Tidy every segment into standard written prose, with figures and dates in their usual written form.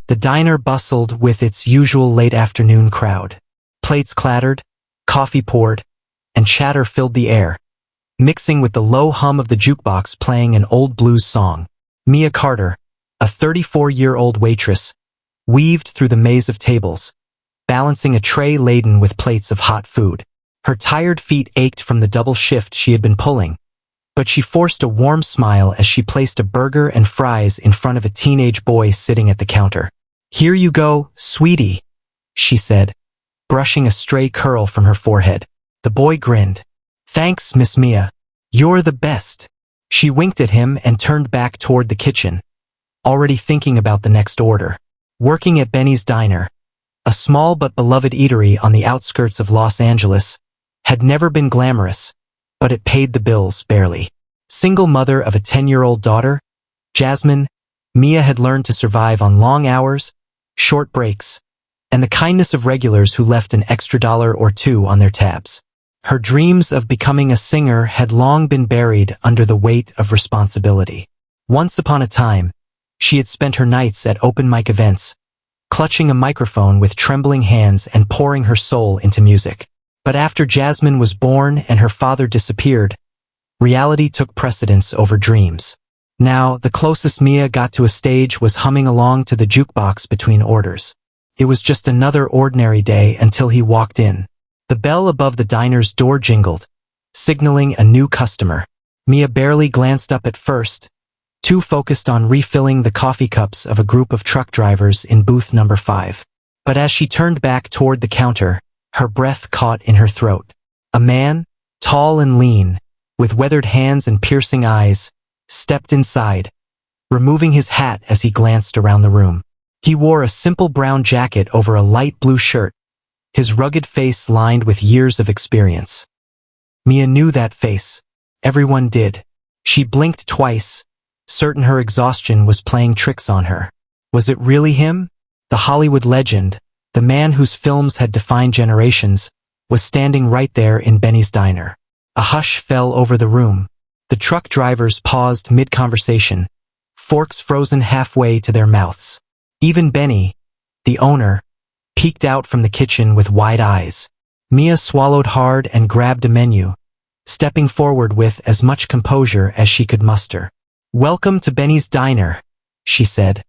The diner bustled with its usual late-afternoon crowd. Plates clattered, coffee poured, and chatter filled the air, mixing with the low hum of the jukebox playing an old blues song. Mia Carter, a 34-year-old waitress, weaved through the maze of tables, balancing a tray laden with plates of hot food. Her tired feet ached from the double shift she had been pulling, but she forced a warm smile as she placed a burger and fries in front of a teenage boy sitting at the counter. "Here you go, sweetie," she said, brushing a stray curl from her forehead. The boy grinned. "Thanks, Miss Mia. You're the best." She winked at him and turned back toward the kitchen, already thinking about the next order. Working at Benny's Diner, a small but beloved eatery on the outskirts of Los Angeles, had never been glamorous, but it paid the bills barely. Single mother of a 10-year-old daughter, Jasmine, Mia had learned to survive on long hours, short breaks, and the kindness of regulars who left an extra $1 or $2 on their tabs. Her dreams of becoming a singer had long been buried under the weight of responsibility. Once upon a time, she had spent her nights at open mic events, clutching a microphone with trembling hands and pouring her soul into music. But after Jasmine was born and her father disappeared, reality took precedence over dreams. Now, the closest Mia got to a stage was humming along to the jukebox between orders. It was just another ordinary day until he walked in. The bell above the diner's door jingled, signaling a new customer. Mia barely glanced up at first, too focused on refilling the coffee cups of a group of truck drivers in booth number 5. But as she turned back toward the counter, her breath caught in her throat. A man, tall and lean, with weathered hands and piercing eyes, stepped inside, removing his hat as he glanced around the room. He wore a simple brown jacket over a light blue shirt, his rugged face lined with years of experience. Mia knew that face. Everyone did. She blinked twice, certain her exhaustion was playing tricks on her. Was it really him? The Hollywood legend, the man whose films had defined generations, was standing right there in Benny's Diner. A hush fell over the room. The truck drivers paused mid-conversation, forks frozen halfway to their mouths. Even Benny, the owner, peeked out from the kitchen with wide eyes. Mia swallowed hard and grabbed a menu, stepping forward with as much composure as she could muster. "Welcome to Benny's Diner," she said,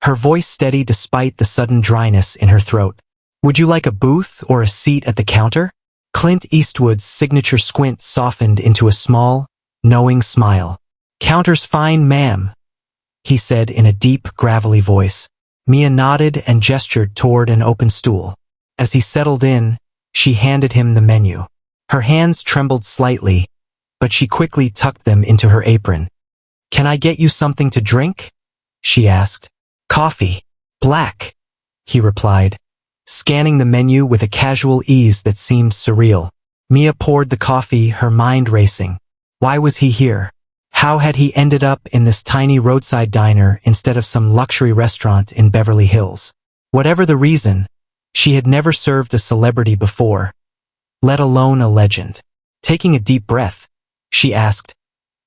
her voice steady despite the sudden dryness in her throat. "Would you like a booth or a seat at the counter?" Clint Eastwood's signature squint softened into a small, knowing smile. "Counter's fine, ma'am," he said in a deep, gravelly voice. Mia nodded and gestured toward an open stool. As he settled in, she handed him the menu. Her hands trembled slightly, but she quickly tucked them into her apron. "Can I get you something to drink?" she asked. "Coffee. Black," he replied, scanning the menu with a casual ease that seemed surreal. Mia poured the coffee, her mind racing. Why was he here? How had he ended up in this tiny roadside diner instead of some luxury restaurant in Beverly Hills? Whatever the reason, she had never served a celebrity before, let alone a legend. Taking a deep breath, she asked,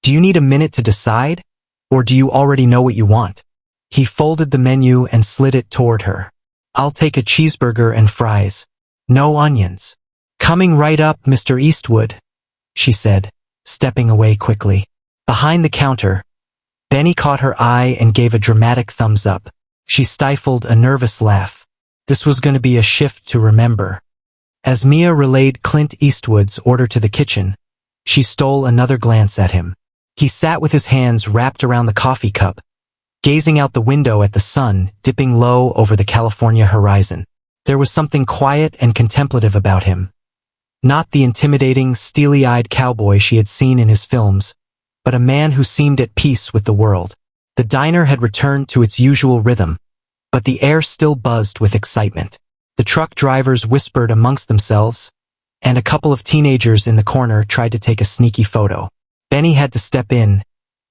"Do you need a minute to decide, or do you already know what you want?" He folded the menu and slid it toward her. "I'll take a cheeseburger and fries. No onions." "Coming right up, Mr. Eastwood," she said, stepping away quickly. Behind the counter, Benny caught her eye and gave a dramatic thumbs up. She stifled a nervous laugh. This was going to be a shift to remember. As Mia relayed Clint Eastwood's order to the kitchen, she stole another glance at him. He sat with his hands wrapped around the coffee cup, gazing out the window at the sun dipping low over the California horizon. There was something quiet and contemplative about him. Not the intimidating, steely-eyed cowboy she had seen in his films, but a man who seemed at peace with the world. The diner had returned to its usual rhythm, but the air still buzzed with excitement. The truck drivers whispered amongst themselves, and a couple of teenagers in the corner tried to take a sneaky photo. Benny had to step in,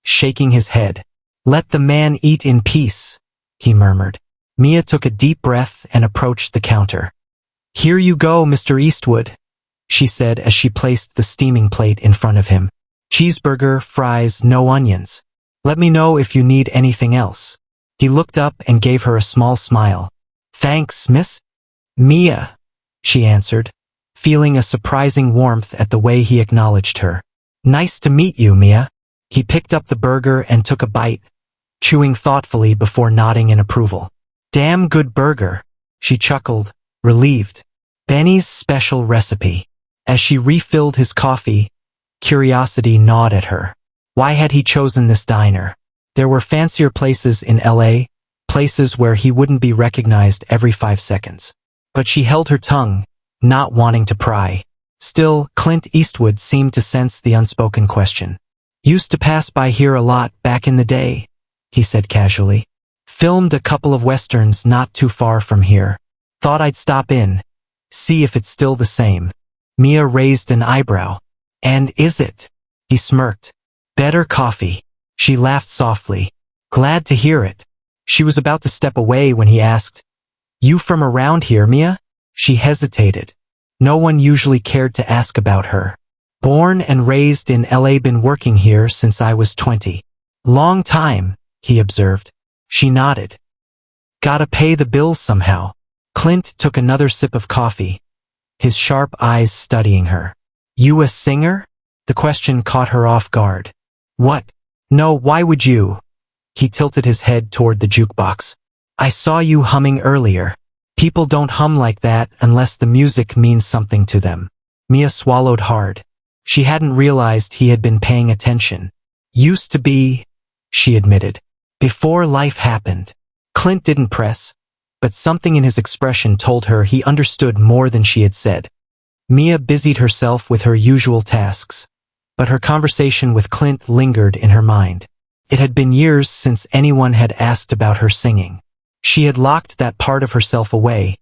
shaking his head. "Let the man eat in peace," he murmured. Mia took a deep breath and approached the counter. "Here you go, Mr. Eastwood," she said as she placed the steaming plate in front of him. "Cheeseburger, fries, no onions. Let me know if you need anything else." He looked up and gave her a small smile. "Thanks, miss?" "Mia," she answered, feeling a surprising warmth at the way he acknowledged her. "Nice to meet you, Mia." He picked up the burger and took a bite, chewing thoughtfully before nodding in approval. "Damn good burger," she chuckled, relieved. "Benny's special recipe." As she refilled his coffee, curiosity gnawed at her. Why had he chosen this diner? There were fancier places in LA, places where he wouldn't be recognized every 5 seconds. But she held her tongue, not wanting to pry. Still, Clint Eastwood seemed to sense the unspoken question. "Used to pass by here a lot back in the day," he said casually. "Filmed a couple of westerns not too far from here. Thought I'd stop in, see if it's still the same." Mia raised an eyebrow. "And is it?" He smirked. "Better coffee." She laughed softly. "Glad to hear it." She was about to step away when he asked, "You from around here, Mia?" She hesitated. No one usually cared to ask about her. "Born and raised in LA, been working here since I was 20. "Long time," he observed. She nodded. "Gotta pay the bills somehow." Clint took another sip of coffee, his sharp eyes studying her. "You a singer?" The question caught her off guard. "What? No, why would you?" He tilted his head toward the jukebox. "I saw you humming earlier. People don't hum like that unless the music means something to them." Mia swallowed hard. She hadn't realized he had been paying attention. "Used to be," she admitted. "Before life happened." Clint didn't press, but something in his expression told her he understood more than she had said. Mia busied herself with her usual tasks, but her conversation with Clint lingered in her mind. It had been years since anyone had asked about her singing. She had locked that part of herself away,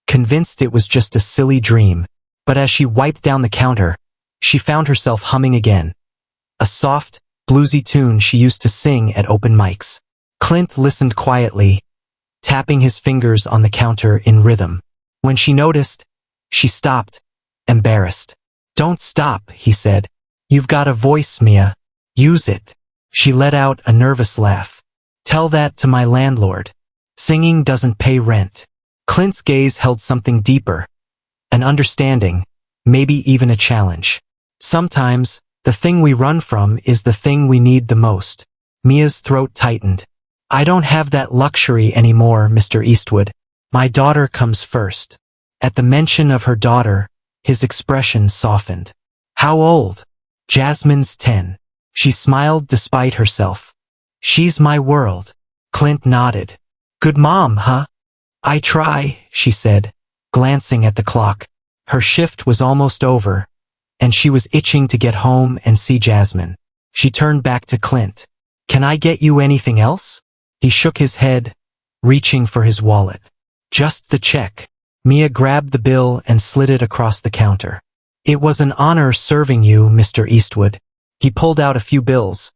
convinced it was just a silly dream. But as she wiped down the counter, she found herself humming again. A soft, bluesy tune she used to sing at open mics. Clint listened quietly, tapping his fingers on the counter in rhythm. When she noticed, she stopped, embarrassed. "Don't stop," he said. "You've got a voice, Mia. Use it." She let out a nervous laugh. "Tell that to my landlord. Singing doesn't pay rent." Clint's gaze held something deeper, an understanding, maybe even a challenge. Sometimes, the thing we run from is the thing we need the most. Mia's throat tightened. "I don't have that luxury anymore, Mr. Eastwood. My daughter comes first." At the mention of her daughter, his expression softened. "How old?" "Jasmine's 10. She smiled despite herself. "She's my world." Clint nodded. "Good mom, huh?" "I try," she said, glancing at the clock. Her shift was almost over, and she was itching to get home and see Jasmine. She turned back to Clint. "Can I get you anything else?" He shook his head, reaching for his wallet. "Just the check." Mia grabbed the bill and slid it across the counter. "It was an honor serving you, Mr. Eastwood." He pulled out a few bills,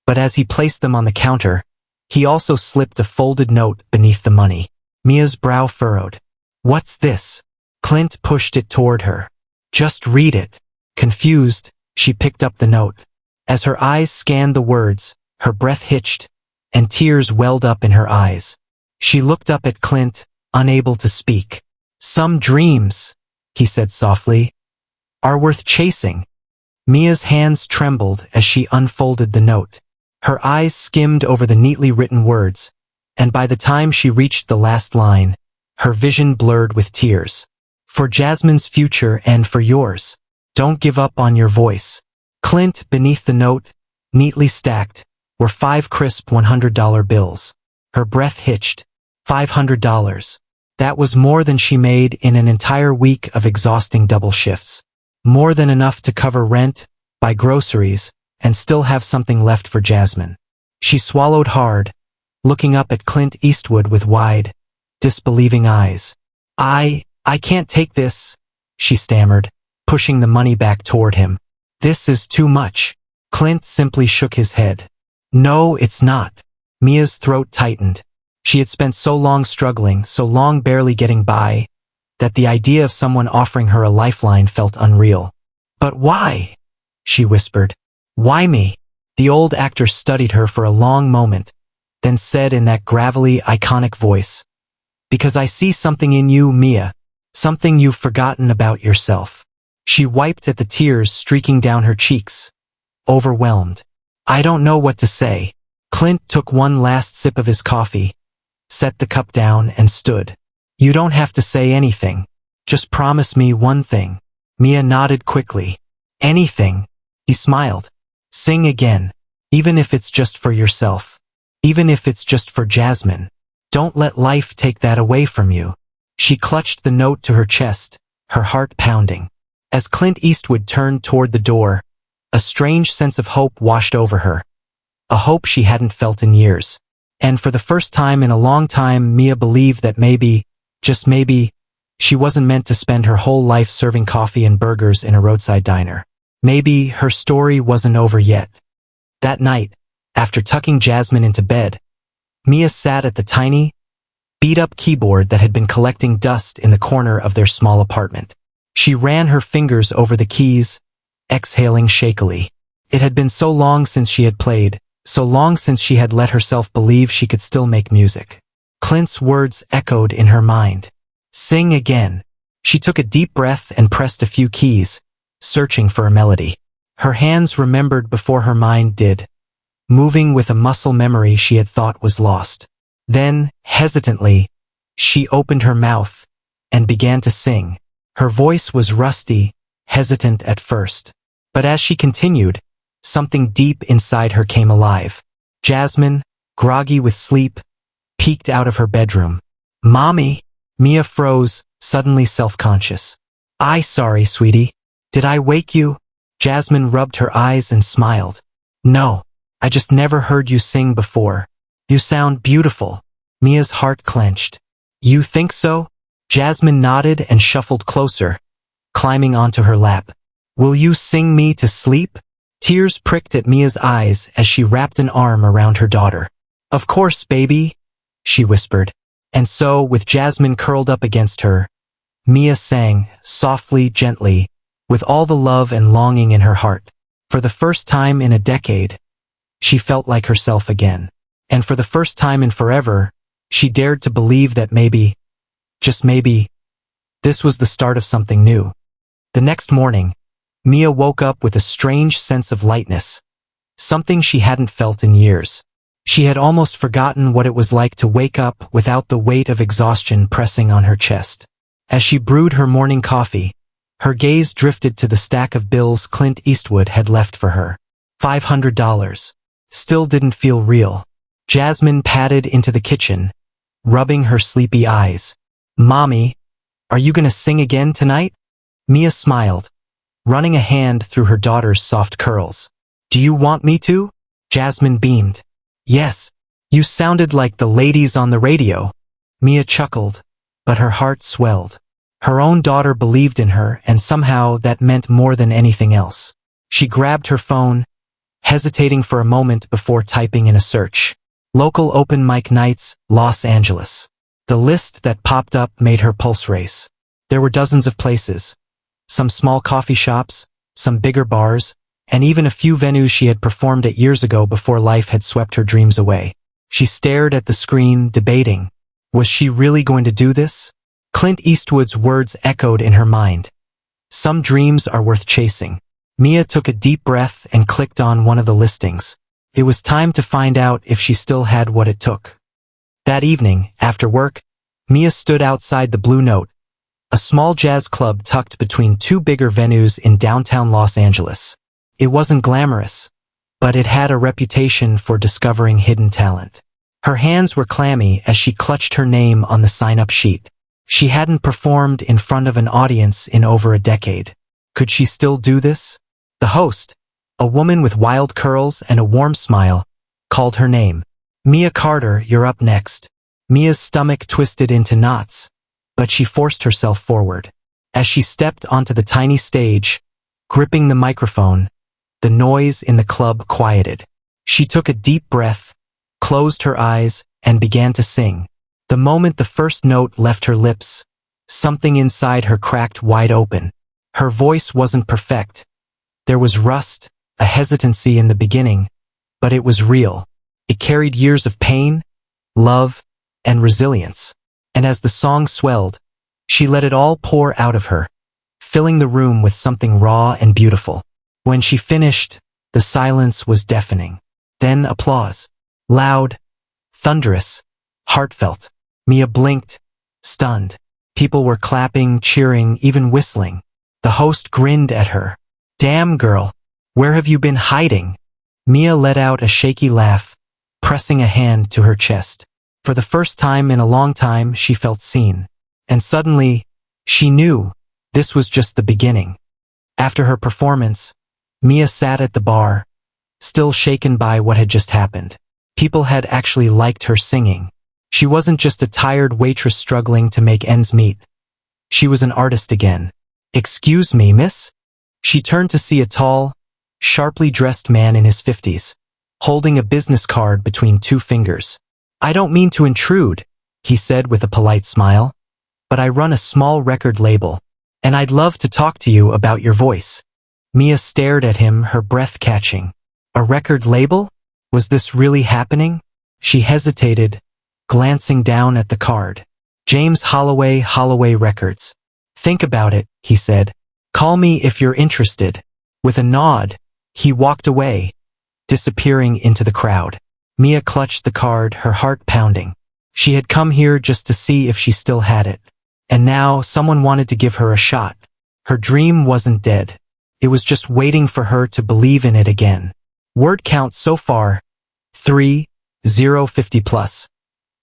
but as he placed them on the counter, he also slipped a folded note beneath the money. Mia's brow furrowed. "What's this?" Clint pushed it toward her. "Just read it." Confused, she picked up the note. As her eyes scanned the words, her breath hitched, and tears welled up in her eyes. She looked up at Clint, unable to speak. "Some dreams," he said softly, "are worth chasing." Mia's hands trembled as she unfolded the note. Her eyes skimmed over the neatly written words, and by the time she reached the last line, her vision blurred with tears. "For Jasmine's future and for yours. Don't give up on your voice." Clint, beneath the note, neatly stacked, were 5 crisp $100 bills. Her breath hitched. $500. That was more than she made in an entire week of exhausting double shifts. More than enough to cover rent, buy groceries, and still have something left for Jasmine. She swallowed hard, looking up at Clint Eastwood with wide, disbelieving eyes. I can't take this," she stammered, pushing the money back toward him. "This is too much." Clint simply shook his head. "No, it's not." Mia's throat tightened. She had spent so long struggling, so long barely getting by, that the idea of someone offering her a lifeline felt unreal. "But why?" she whispered. "Why me?" The old actor studied her for a long moment, then said in that gravelly, iconic voice, "Because I see something in you, Mia. Something you've forgotten about yourself." She wiped at the tears streaking down her cheeks, overwhelmed. "I don't know what to say." Clint took one last sip of his coffee, set the cup down, and stood. "You don't have to say anything. Just promise me one thing." Mia nodded quickly. "Anything." He smiled. "Sing again. Even if it's just for yourself. Even if it's just for Jasmine. Don't let life take that away from you." She clutched the note to her chest, her heart pounding. As Clint Eastwood turned toward the door, a strange sense of hope washed over her. A hope she hadn't felt in years. And for the first time in a long time, Mia believed that maybe, just maybe, she wasn't meant to spend her whole life serving coffee and burgers in a roadside diner. Maybe her story wasn't over yet. That night, after tucking Jasmine into bed, Mia sat at the tiny, beat-up keyboard that had been collecting dust in the corner of their small apartment. She ran her fingers over the keys, exhaling shakily. It had been so long since she had played, so long since she had let herself believe she could still make music. Clint's words echoed in her mind. "Sing again." She took a deep breath and pressed a few keys, searching for a melody. Her hands remembered before her mind did, moving with a muscle memory she had thought was lost. Then, hesitantly, she opened her mouth and began to sing. Her voice was rusty, hesitant at first. But as she continued, something deep inside her came alive. Jasmine, groggy with sleep, peeked out of her bedroom. "Mommy!" Mia froze, suddenly self-conscious. Sorry, sweetie. Did I wake you?" Jasmine rubbed her eyes and smiled. "No, I just never heard you sing before. You sound beautiful." Mia's heart clenched. "You think so?" Jasmine nodded and shuffled closer, climbing onto her lap. "Will you sing me to sleep?" Tears pricked at Mia's eyes as she wrapped an arm around her daughter. "Of course, baby," she whispered. And so, with Jasmine curled up against her, Mia sang, softly, gently, with all the love and longing in her heart. For the first time in a decade, she felt like herself again. And for the first time in forever, she dared to believe that maybe, just maybe, this was the start of something new. The next morning, Mia woke up with a strange sense of lightness, something she hadn't felt in years. She had almost forgotten what it was like to wake up without the weight of exhaustion pressing on her chest. As she brewed her morning coffee, her gaze drifted to the stack of bills Clint Eastwood had left for her. $500. Still didn't feel real. Jasmine padded into the kitchen, rubbing her sleepy eyes. "Mommy, are you gonna sing again tonight?" Mia smiled, running a hand through her daughter's soft curls. "Do you want me to?" Jasmine beamed. "Yes, you sounded like the ladies on the radio." Mia chuckled, but her heart swelled. Her own daughter believed in her, and somehow that meant more than anything else. She grabbed her phone, hesitating for a moment before typing in a search. Local open mic nights, Los Angeles. The list that popped up made her pulse race. There were dozens of places. Some small coffee shops, some bigger bars, and even a few venues she had performed at years ago before life had swept her dreams away. She stared at the screen, debating. Was she really going to do this? Clint Eastwood's words echoed in her mind. Some dreams are worth chasing. Mia took a deep breath and clicked on one of the listings. It was time to find out if she still had what it took. That evening, after work, Mia stood outside the Blue Note, a small jazz club tucked between two bigger venues in downtown Los Angeles. It wasn't glamorous, but it had a reputation for discovering hidden talent. Her hands were clammy as she clutched her name on the sign-up sheet. She hadn't performed in front of an audience in over a decade. Could she still do this? The host, a woman with wild curls and a warm smile, called her name. "Mia Carter, you're up next." Mia's stomach twisted into knots, but she forced herself forward. As she stepped onto the tiny stage, gripping the microphone, the noise in the club quieted. She took a deep breath, closed her eyes, and began to sing. The moment the first note left her lips, something inside her cracked wide open. Her voice wasn't perfect. There was rust, a hesitancy in the beginning, but it was real. It carried years of pain, love, and resilience. And as the song swelled, she let it all pour out of her, filling the room with something raw and beautiful. When she finished, the silence was deafening. Then applause. Loud, thunderous, heartfelt. Mia blinked, stunned. People were clapping, cheering, even whistling. The host grinned at her. "Damn, girl, where have you been hiding?" Mia let out a shaky laugh, pressing a hand to her chest. For the first time in a long time, she felt seen. And suddenly, she knew this was just the beginning. After her performance, Mia sat at the bar, still shaken by what had just happened. People had actually liked her singing. She wasn't just a tired waitress struggling to make ends meet. She was an artist again. "Excuse me, miss?" She turned to see a tall, sharply dressed man in his 50s, holding a business card between two fingers. "I don't mean to intrude," he said with a polite smile, "but I run a small record label, and I'd love to talk to you about your voice." Mia stared at him, her breath catching. A record label? Was this really happening? She hesitated, glancing down at the card. "James Holloway, Holloway Records." "Think about it," he said. "Call me if you're interested." With a nod, he walked away, disappearing into the crowd. Mia clutched the card, her heart pounding. She had come here just to see if she still had it. And now someone wanted to give her a shot. Her dream wasn't dead. It was just waiting for her to believe in it again. Word count so far, 3050 plus.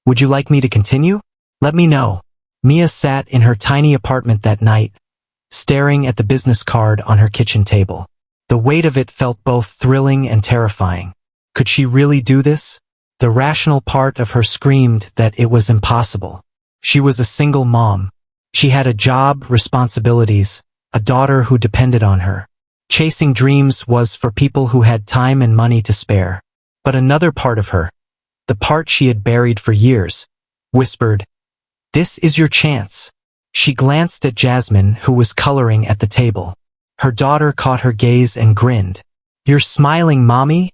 Would you like me to continue? Let me know. Mia sat in her tiny apartment that night, staring at the business card on her kitchen table. The weight of it felt both thrilling and terrifying. Could she really do this? The rational part of her screamed that it was impossible. She was a single mom. She had a job, responsibilities, a daughter who depended on her. Chasing dreams was for people who had time and money to spare. But another part of her, the part she had buried for years, whispered, "This is your chance." She glanced at Jasmine, who was coloring at the table. Her daughter caught her gaze and grinned. "You're smiling, Mommy?"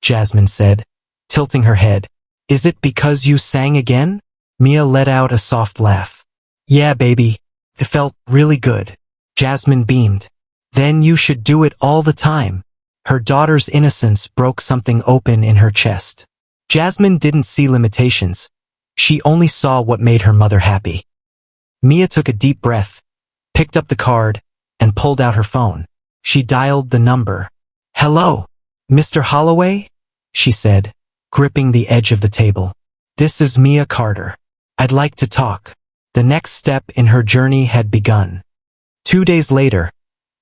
Jasmine said, tilting her head. "Is it because you sang again?" Mia let out a soft laugh. "Yeah, baby. It felt really good." Jasmine beamed. "Then you should do it all the time." Her daughter's innocence broke something open in her chest. Jasmine didn't see limitations. She only saw what made her mother happy. Mia took a deep breath, picked up the card, and pulled out her phone. She dialed the number. "Hello, Mr. Holloway?" she said, gripping the edge of the table. "This is Mia Carter. I'd like to talk." The next step in her journey had begun. 2 days later,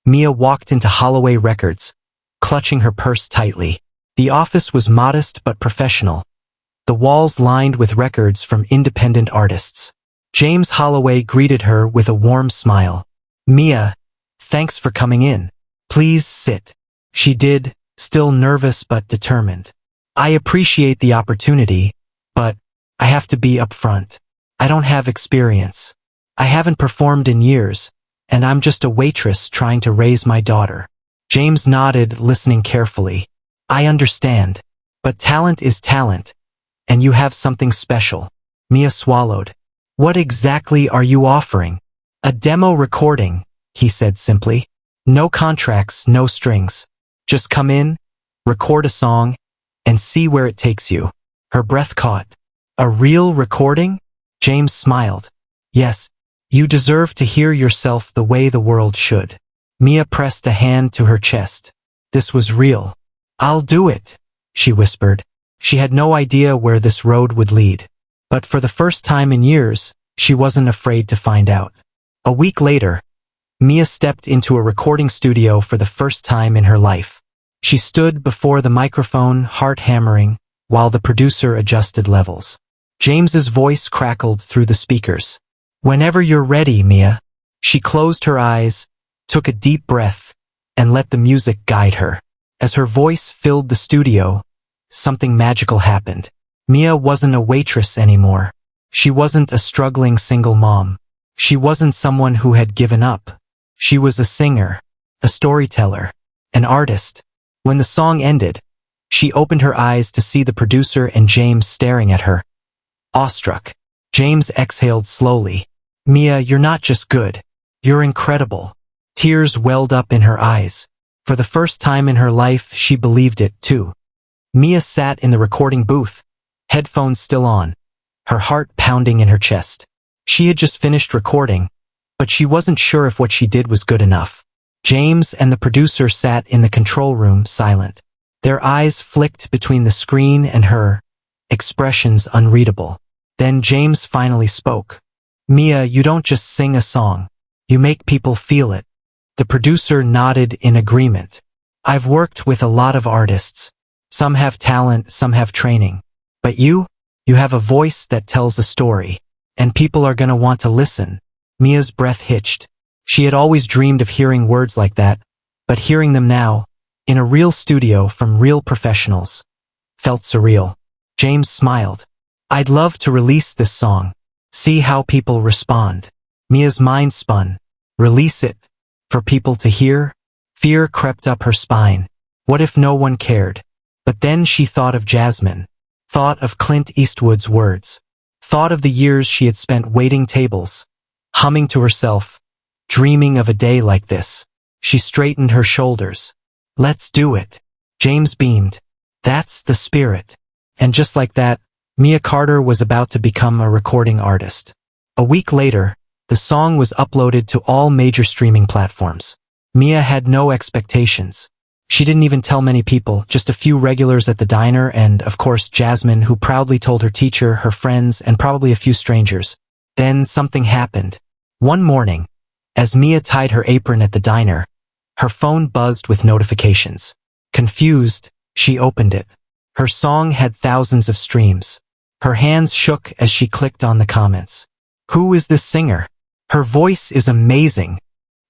Mia walked into Holloway Records, clutching her purse tightly. The office was modest but professional, the walls lined with records from independent artists. James Holloway greeted her with a warm smile. "Mia, thanks for coming in. Please sit." She did, still nervous but determined. "I appreciate the opportunity, but I have to be upfront. I don't have experience. I haven't performed in years, and I'm just a waitress trying to raise my daughter." James nodded, listening carefully. "I understand, but talent is talent, and you have something special." Mia swallowed. "What exactly are you offering?" "A demo recording," he said simply. "No contracts, no strings. Just come in, record a song, and see where it takes you." Her breath caught. "A real recording?" James smiled. "Yes, you deserve to hear yourself the way the world should." Mia pressed a hand to her chest. This was real. "I'll do it," she whispered. She had no idea where this road would lead. But for the first time in years, she wasn't afraid to find out. A week later, Mia stepped into a recording studio for the first time in her life. She stood before the microphone, heart hammering, while the producer adjusted levels. James's voice crackled through the speakers. "Whenever you're ready, Mia." She closed her eyes, took a deep breath, and let the music guide her. As her voice filled the studio, something magical happened. Mia wasn't a waitress anymore. She wasn't a struggling single mom. She wasn't someone who had given up. She was a singer, a storyteller, an artist. When the song ended, She opened her eyes to see the producer and James staring at her. Awestruck, James exhaled slowly. Mia, you're not just good. You're incredible. Tears welled up in her eyes. For the first time in her life, she believed it, too. Mia sat in the recording booth, headphones still on, her heart pounding in her chest. She had just finished recording, but she wasn't sure if what she did was good enough. James and the producer sat in the control room, silent. Their eyes flicked between the screen and her, expressions unreadable. Then James finally spoke. Mia, you don't just sing a song. You make people feel it. The producer nodded in agreement. I've worked with a lot of artists. Some have talent, some have training. But you have a voice that tells a story. And people are gonna want to listen. Mia's breath hitched. She had always dreamed of hearing words like that, but hearing them now, in a real studio from real professionals, felt surreal. James smiled. I'd love to release this song. See how people respond. Mia's mind spun. Release it. For people to hear? Fear crept up her spine. What if no one cared? But then she thought of Jasmine. Thought of Clint Eastwood's words. Thought of the years she had spent waiting tables, humming to herself, dreaming of a day like this. She straightened her shoulders. Let's do it. James beamed. That's the spirit. And just like that, Mia Carter was about to become a recording artist. A week later, the song was uploaded to all major streaming platforms. Mia had no expectations. She didn't even tell many people, just a few regulars at the diner and, of course, Jasmine, who proudly told her teacher, her friends, and probably a few strangers. Then something happened. One morning, as Mia tied her apron at the diner, her phone buzzed with notifications. Confused, she opened it. Her song had thousands of streams. Her hands shook as she clicked on the comments. Who is this singer? Her voice is amazing.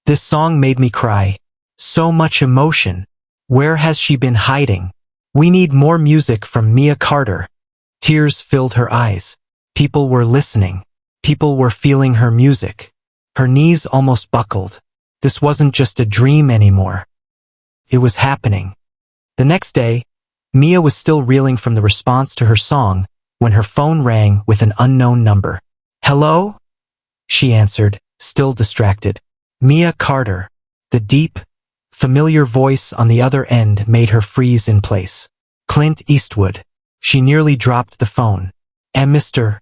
This song made me cry. So much emotion. Where has she been hiding? We need more music from Mia Carter. Tears filled her eyes. People were listening. People were feeling her music. Her knees almost buckled. This wasn't just a dream anymore. It was happening. The next day, Mia was still reeling from the response to her song when her phone rang with an unknown number. Hello? She answered, still distracted. Mia Carter. The deep, familiar voice on the other end made her freeze in place. Clint Eastwood. She nearly dropped the phone. Mr.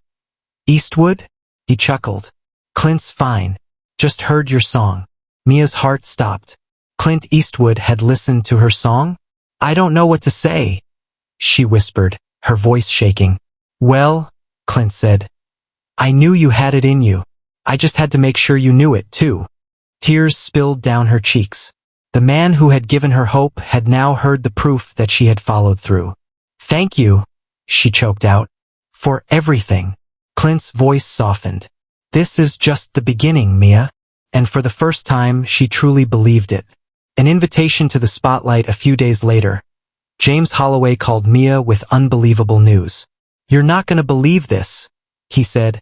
Eastwood? He chuckled. Clint's fine. Just heard your song. Mia's heart stopped. Clint Eastwood had listened to her song? I don't know what to say, she whispered, her voice shaking. Well, Clint said, I knew you had it in you. I just had to make sure you knew it, too. Tears spilled down her cheeks. The man who had given her hope had now heard the proof that she had followed through. Thank you, she choked out, for everything. Clint's voice softened. This is just the beginning, Mia. And for the first time, she truly believed it. An invitation to the spotlight a few days later. James Holloway called Mia with unbelievable news. You're not gonna believe this, he said,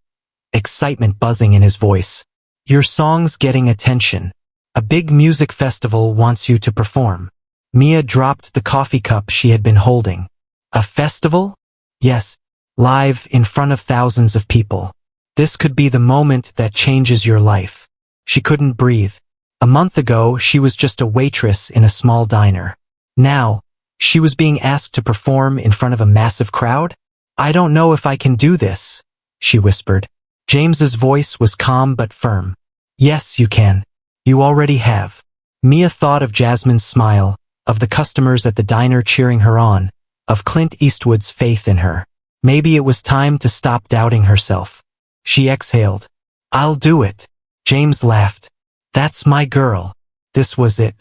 excitement buzzing in his voice. Your song's getting attention. A big music festival wants you to perform. Mia dropped the coffee cup she had been holding. A festival? Yes, live in front of thousands of people. This could be the moment that changes your life. She couldn't breathe. A month ago, she was just a waitress in a small diner. Now, she was being asked to perform in front of a massive crowd? I don't know if I can do this, she whispered. James's voice was calm but firm. Yes, you can. You already have. Mia thought of Jasmine's smile, of the customers at the diner cheering her on, of Clint Eastwood's faith in her. Maybe it was time to stop doubting herself. She exhaled. I'll do it. James laughed. That's my girl. This was it.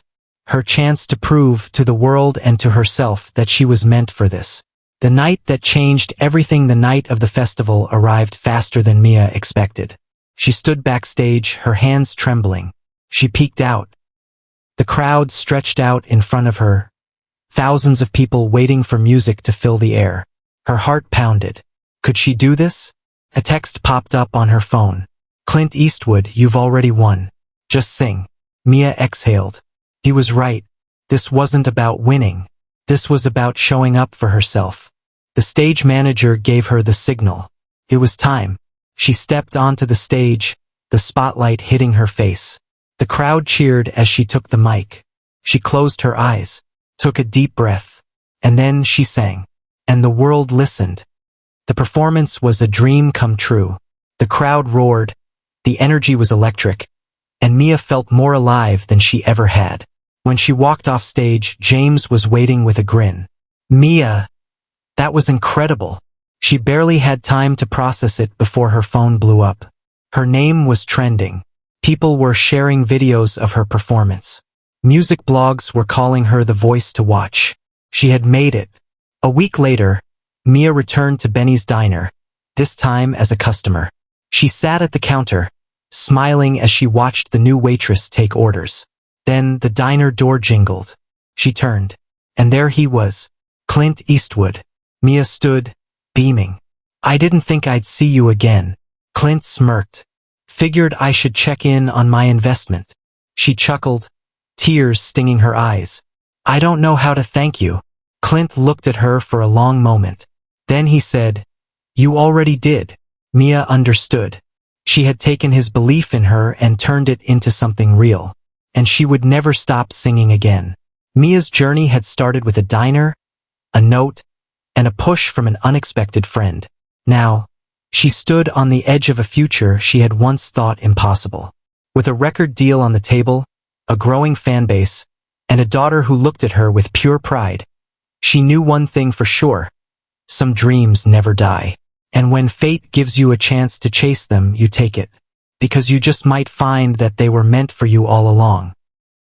Her chance to prove to the world and to herself that she was meant for this. The night that changed everything, the night of the festival, arrived faster than Mia expected. She stood backstage, her hands trembling. She peeked out. The crowd stretched out in front of her. Thousands of people waiting for music to fill the air. Her heart pounded. Could she do this? A text popped up on her phone. Clint Eastwood, you've already won. Just sing. Mia exhaled. He was right. This wasn't about winning. This was about showing up for herself. The stage manager gave her the signal. It was time. She stepped onto the stage, the spotlight hitting her face. The crowd cheered as she took the mic. She closed her eyes, took a deep breath, and then she sang. And the world listened. The performance was a dream come true. The crowd roared, the energy was electric, and Mia felt more alive than she ever had. When she walked off stage, James was waiting with a grin. Mia, that was incredible. She barely had time to process it before her phone blew up. Her name was trending. People were sharing videos of her performance. Music blogs were calling her the voice to watch. She had made it. A week later, Mia returned to Benny's diner, this time as a customer. She sat at the counter, smiling as she watched the new waitress take orders. Then the diner door jingled. She turned, and there he was, Clint Eastwood. Mia stood, beaming. I didn't think I'd see you again. Clint smirked. Figured I should check in on my investment. She chuckled, tears stinging her eyes. I don't know how to thank you. Clint looked at her for a long moment. Then he said, You already did. Mia understood. She had taken his belief in her and turned it into something real. And she would never stop singing again. Mia's journey had started with a diner, a note, and a push from an unexpected friend. Now, she stood on the edge of a future she had once thought impossible. With a record deal on the table, a growing fan base, and a daughter who looked at her with pure pride, she knew one thing for sure. Some dreams never die. And when fate gives you a chance to chase them, you take it. Because you just might find that they were meant for you all along.